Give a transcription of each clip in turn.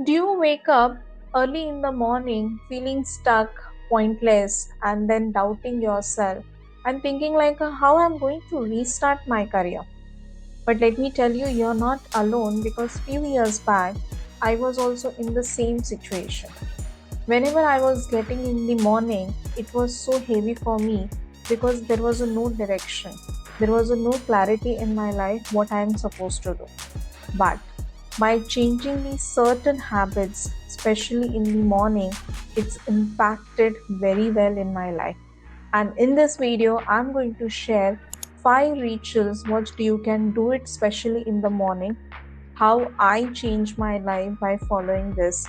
Do you wake up early in the morning feeling stuck, pointless, and then doubting yourself and thinking like how I'm going to restart my career? But let me tell you, you're not alone because few years back I was also in the same situation. Whenever I was getting in the morning, it was so heavy for me because there was a no direction. There was a no clarity in my life what I am supposed to do. But by changing these certain habits, especially in the morning, it's impacted very well in my life. And in this video, I'm going to share 5 rituals what you can do it especially in the morning, how I changed my life by following this.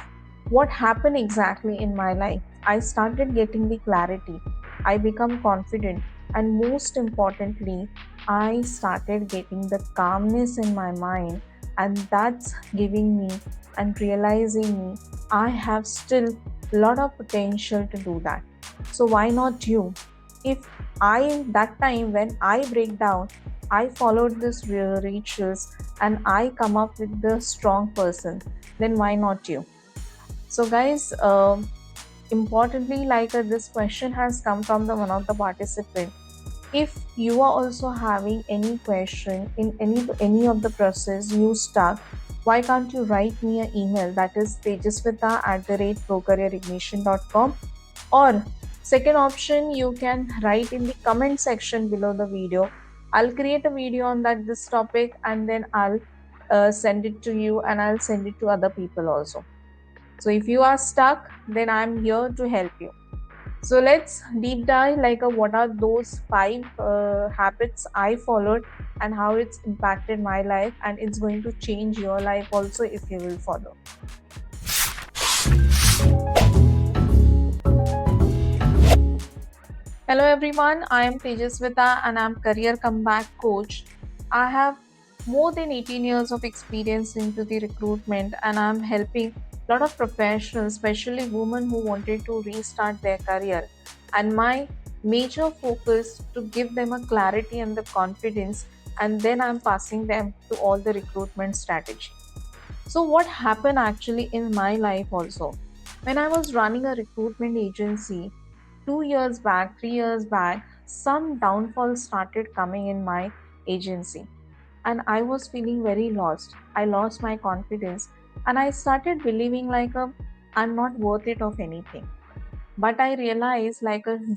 What happened exactly in my life? I started getting the clarity. I become confident, and most importantly, I started getting the calmness in my mind, and that's giving me and realizing me I have still a lot of potential to do that. So why not you? If I that time when I break down, I followed this rituals and I come up with the strong person, then why not you? So, guys, importantly, this question has come from the one of the participant. If you are also having any question in any of the process you stuck, why can't you write me an email that is tejasvita@procareerignition.com, or second option you can write in the comment section below the video. I'll create a video on that this topic and then I'll send it to you and I'll send it to other people also. So if you are stuck, then I'm here to help you. So let's deep dive what are those 5 habits I followed and how it's impacted my life, and it's going to change your life also if you will follow. Hello everyone, I am Tejasvita and I'm career comeback coach. I have more than 18 years of experience into the recruitment and I'm helping a lot of professionals, especially women who wanted to restart their career. And my major focus to give them a clarity and the confidence, and then I'm passing them to all the recruitment strategy. So what happened actually in my life also? When I was running a recruitment agency, 2 years back, 3 years back, some downfall started coming in my agency. And I was feeling very lost. I lost my confidence and I started believing I'm not worth it of anything. But I realized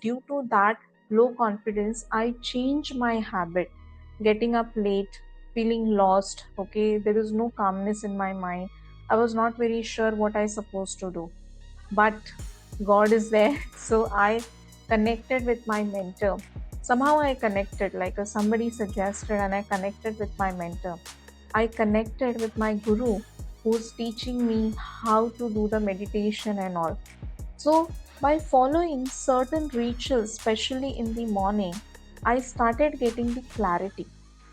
due to that low confidence, I changed my habit, getting up late, feeling lost. Okay, there is no calmness in my mind. I was not very sure what I supposed to do, but God is there. So I connected with my mentor. Somehow I connected, somebody suggested, and I connected with my mentor. I connected with my guru who's teaching me how to do the meditation and all. So, by following certain rituals, especially in the morning, I started getting the clarity.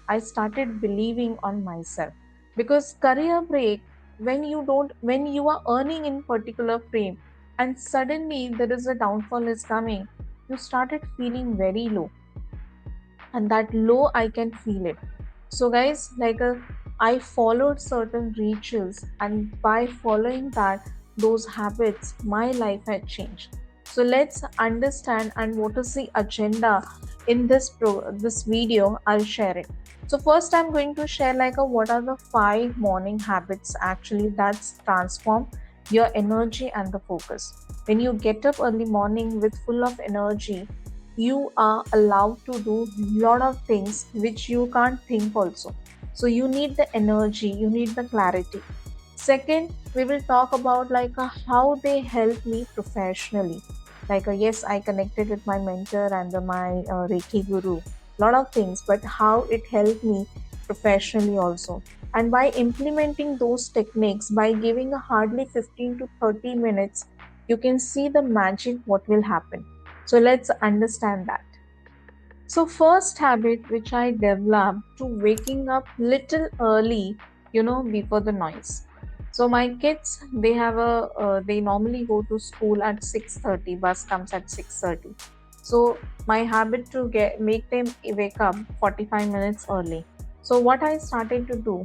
I started believing on myself. Because career break, when you are earning in particular frame and suddenly there is a downfall is coming, you started feeling very low, and that low I can feel it. So guys, I followed certain rituals, and by following that those habits, my life had changed. So let's understand and what is the agenda in this video. I'll share it. So first I'm going to share what are the 5 morning habits actually that's transform your energy and the focus. When you get up early morning with full of energy, you are allowed to do lot of things which you can't think also. So you need the energy, you need the clarity. Second, we will talk about how they help me professionally. Yes, I connected with my mentor and my Reiki guru, lot of things, but how it helped me professionally also. And by implementing those techniques, by giving a hardly 15 to 30 minutes, you can see the magic what will happen. So let's understand that. So first habit which I developed to waking up little early, before the noise. So my kids, they normally go to school at 6:30. Bus comes at 6:30. So my habit to get make them wake up 45 minutes early. So what I started to do,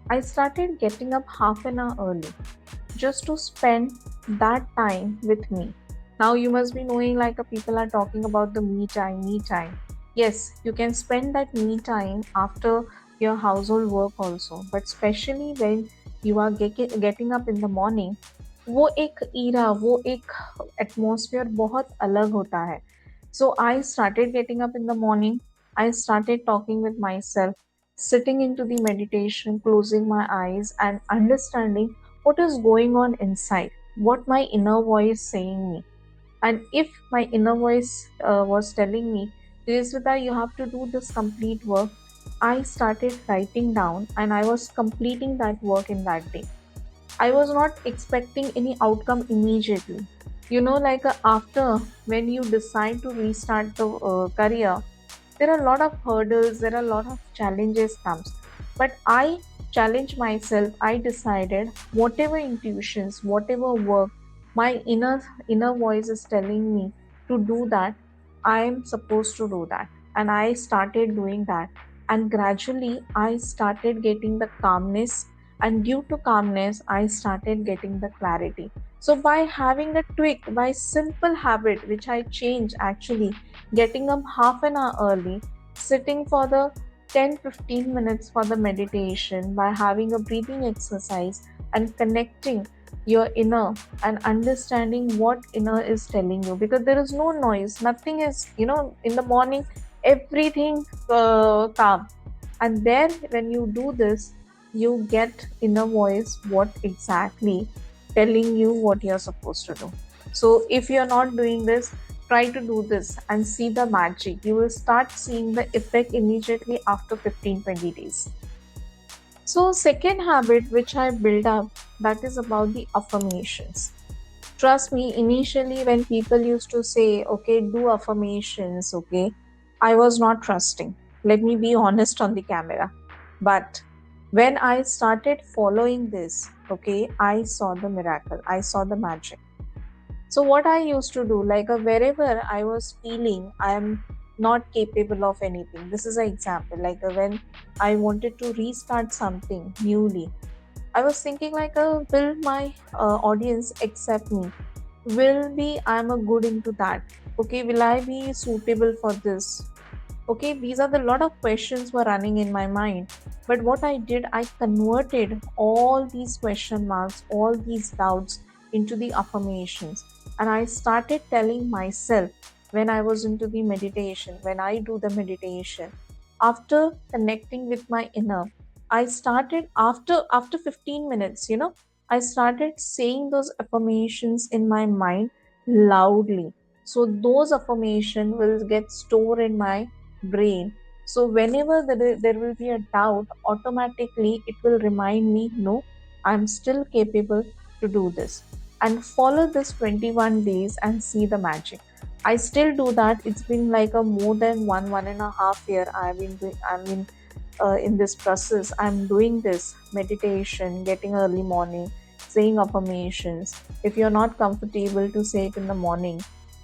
I started getting up half an hour early just to spend that time with me. Now you must be knowing like people are talking about the me time, me time. Yes, you can spend that me time after your household work also, but especially when you are getting up in the morning, वो एक ईरा वो एक atmosphere बहुत अलग होता है. So I started getting up in the morning. I started talking with myself, sitting into the meditation, closing my eyes, and understanding what is going on inside, what my inner voice saying me. And if my inner voice was telling me, Rizvita, you have to do this complete work, I started writing down and I was completing that work in that day. I was not expecting any outcome immediately. Like after when you decide to restart the career, there are a lot of hurdles, there are a lot of challenges comes. But I challenged myself. I decided whatever intuitions, whatever work my inner voice is telling me to do that, I am supposed to do that. And I started doing that. And gradually I started getting the calmness, and due to calmness I started getting the clarity. So by having a tweak, by simple habit which I changed actually, getting up half an hour early, sitting for the 10-15 minutes for the meditation, by having a breathing exercise and connecting your inner and understanding what inner is telling you, because there is no noise, nothing is, in the morning everything calm. And there when you do this, you get inner voice what exactly telling you what you're supposed to do. So if you're not doing this, try to do this and see the magic. You will start seeing the effect immediately after 15-20 days. So second habit which I built up, that is about the affirmations. Trust me, initially when people used to say, okay, do affirmations, okay, I was not trusting. Let me be honest on the camera. But when I started following this, okay, I saw the miracle, I saw the magic. So what I used to do, like wherever I was feeling I am not capable of anything. This is an example. Like when I wanted to restart something newly, I was thinking like, will my audience accept me? Will be I'm a good into that? Okay, will I be suitable for this? Okay, these are the lot of questions were running in my mind. But what I did, I converted all these question marks, all these doubts into the affirmations. And I started telling myself when I was into the meditation, when I do the meditation, after connecting with my inner, I started after 15 minutes, I started saying those affirmations in my mind loudly. So those affirmation will get stored in my brain. So whenever there will be a doubt, automatically it will remind me, no, I'm still capable to do this. And follow this 21 days and see the magic. I still do that. It's been like a more than 1.5 year. I've been in this process. I'm doing this meditation, getting early morning, saying affirmations. If you're not comfortable to say it in the morning,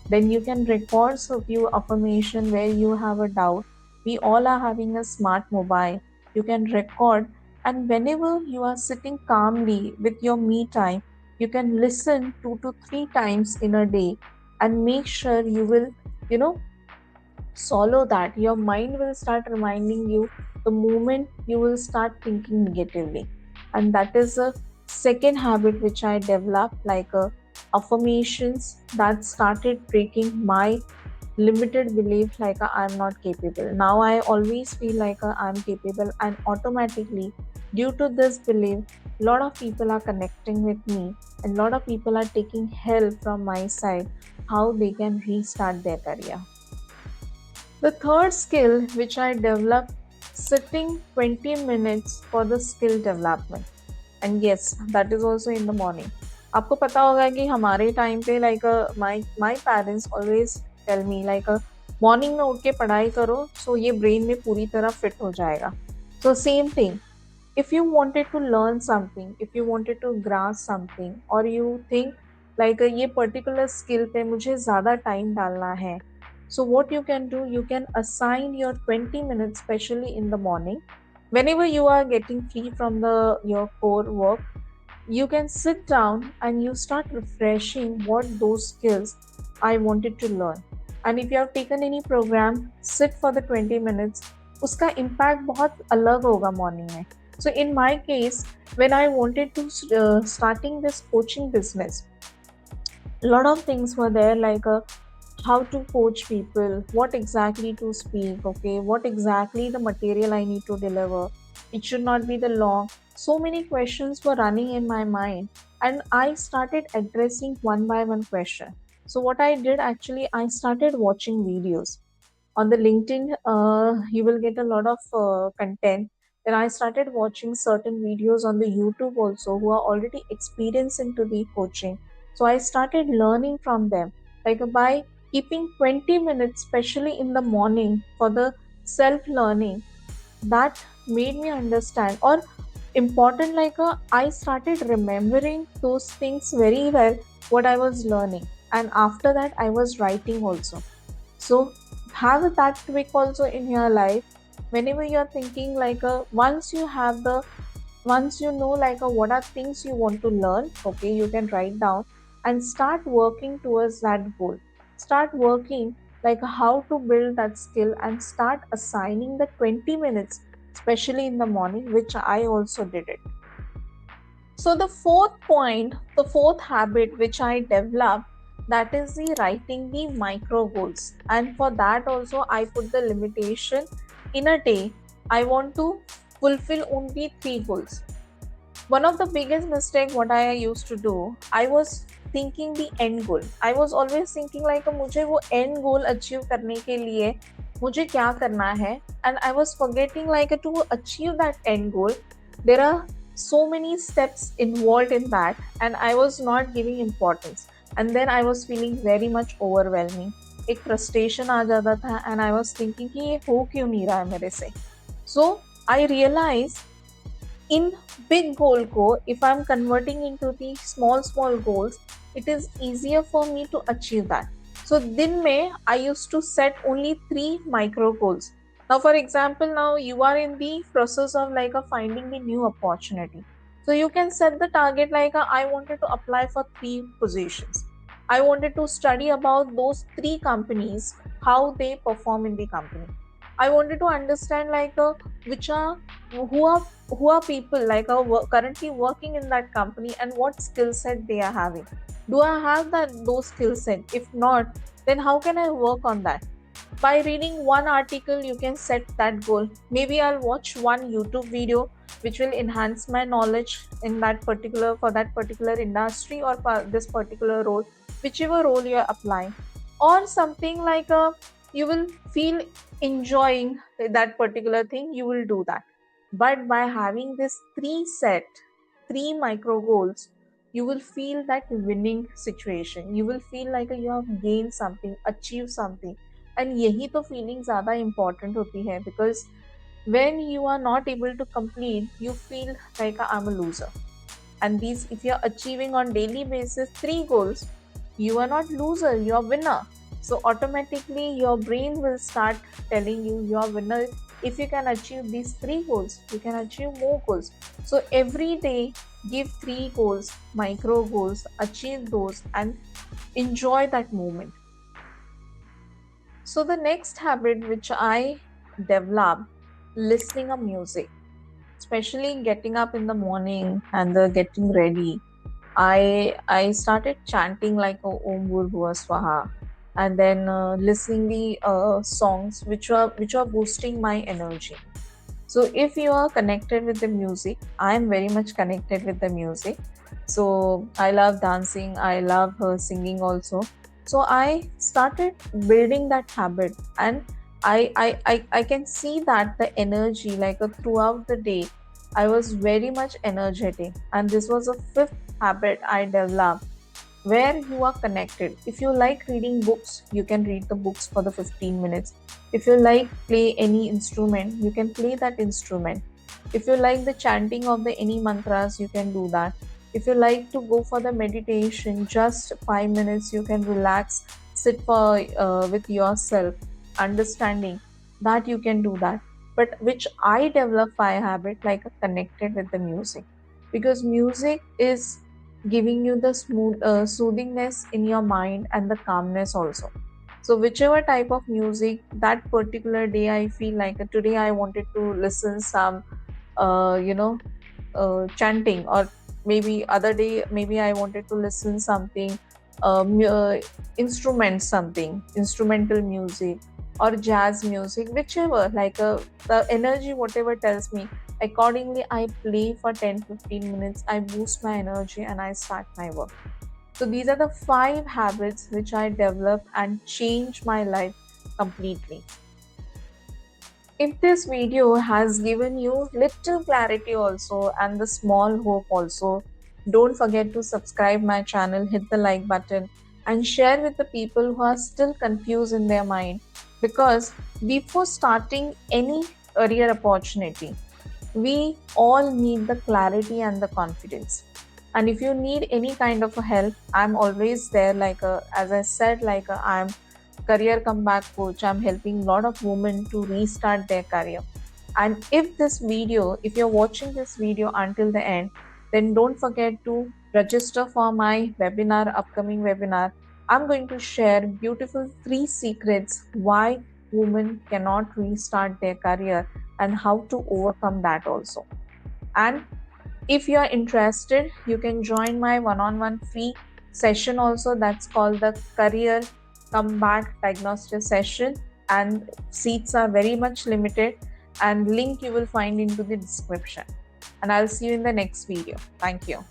then you can record a few affirmation where you have a doubt. We all are having a smart mobile. You can record, and whenever you are sitting calmly with your me time, you can listen 2 to 3 times in a day, and make sure you will, you know, swallow that. Your mind will start reminding you the moment you will start thinking negatively. And that is a second habit which I developed, like affirmations that started breaking my limited belief, like I'm not capable. Now I always feel like I'm capable, and automatically, due to this belief, a lot of people are connecting with me, and a lot of people are taking help from my side how they can restart their career. The third skill which I developed, sitting 20 minutes for the skill development. And yes, that is also in the morning. आपको पता होगा कि हमारे time पे like my parents always tell me like morning में उठ के पढ़ाई करो, सो ये ब्रेन में पूरी तरह फिट हो जाएगा. So same thing, if you wanted to learn something, if you wanted to grasp something, or you think like ये particular skill पे मुझे ज़्यादा time डालना है, so what you can do, you can assign your 20 minutes, especially in the morning. Whenever you are getting free from the your core work, you can sit down and you start refreshing what those skills I wanted to learn. And if you have taken any program, sit for the 20 minutes, उसका impact बहुत अलग होगा morning में. So in my case, when I wanted to starting this coaching business, a lot of things were there, like how to coach people, what exactly to speak, okay, what exactly the material I need to deliver. It should not be the long. So many questions were running in my mind, and I started addressing one by one question. So, what I did actually, I started watching videos on the LinkedIn. You will get a lot of content. Then I started watching certain videos on the YouTube also who are already experienced into the coaching. So I started learning from them, like by keeping 20 minutes, especially in the morning, for the self learning. That made me understand, or important, like I started remembering those things very well, what I was learning. And after that, I was writing also. So have that trick also in your life. Whenever you're thinking, like once you have the, once you know, like what are things you want to learn, okay, you can write down and start working towards that goal. Start working, like how to build that skill, and start assigning the 20 minutes, especially in the morning, which I also did it. So the fourth point, the fourth habit which I developed, that is the writing the micro goals. And for that also I put the limitation, in a day I want to fulfill only 3 goals. One of the biggest mistake what I used to do, I was thinking the end goal. I was always thinking like मुझे वो end goal achieve करने के लिए मुझे क्या करना है, and I was forgetting like to achieve that end goal. There are so many steps involved in that, and I was not giving importance. And then I was feeling very much overwhelming. एक frustration आ जाता था, and I was thinking कि ये हो क्यों नहीं रहा है मेरे से. So I realized in big goal ko, if I'm converting into the small goals, it is easier for me to achieve that. So din mein I used to set only 3 micro goals. Now for example, now you are in the process of like finding the new opportunity, so you can set the target like I wanted to apply for 3 positions. I wanted to study about those 3 companies, how they perform in the company. I wanted to understand like which are who are who are people like currently working in that company, and what skill set they are having. Do I have that those skill set? If not, then how can I work on that? By reading one article, you can set that goal. Maybe I'll watch one YouTube video which will enhance my knowledge in that particular, for that particular industry, or for this particular role, whichever role you're applying. Or something like you will feel enjoying that particular thing, you will do that. But by having this three micro goals, you will feel that winning situation. You will feel like you have gained something, achieved something. And यही तो feeling ज़्यादा important होती है, because when you are not able to complete, you feel like I'm a loser. And these, if you're achieving on daily basis 3 goals, you are not loser, you're winner. So automatically your brain will start telling you you're winner. If you can achieve these 3 goals, you can achieve more goals. So every day give 3 goals, micro goals, achieve those, and enjoy that moment. So the next habit which I developed, listening of music, especially getting up in the morning and the getting ready. I started chanting like Om Bhurbhuva Swaha, and then listening the songs which are boosting my energy. So if you are connected with the music, I am very much connected with the music. So I love dancing, I love singing also. So I started building that habit, and I can see that the energy, like throughout the day, I was very much energetic. And this was a fifth habit I developed, where you are connected. If you like reading books, you can read the books for the 15 minutes. If you like play any instrument, you can play that instrument. If you like the chanting of the any mantras, you can do that. If you like to go for the meditation, just 5 minutes, you can relax, sit for with yourself, understanding, that you can do that. but which I develop five habit like connected with the music, because music is giving you the smooth soothingness in your mind and the calmness also. So whichever type of music that particular day I feel like today I wanted to listen some uh, you know chanting, or maybe other day maybe I wanted to listen something instrument, something instrumental music or jazz music, whichever like the energy whatever tells me, accordingly I play for 10-15 minutes, I boost my energy and I start my work. So these are the five habits which I developed and changed my life completely. If this video has given you little clarity also and the small hope also, don't forget to subscribe my channel, hit the like button and share with the people who are still confused in their mind, because before starting any career opportunity, we all need the clarity and the confidence. And if you need any kind of a help, I'm always there, like as I said, like I'm career comeback coach. I'm helping a lot of women to restart their career. And if this video, if you're watching this video until the end, then don't forget to register for my webinar, upcoming webinar. I'm going to share beautiful 3 secrets why women cannot restart their career and how to overcome that also. And if you are interested, you can join my one-on-one free session also, that's called the career comeback diagnostic session, and seats are very much limited, and link you will find into the description. And I'll see you in the next video. Thank you.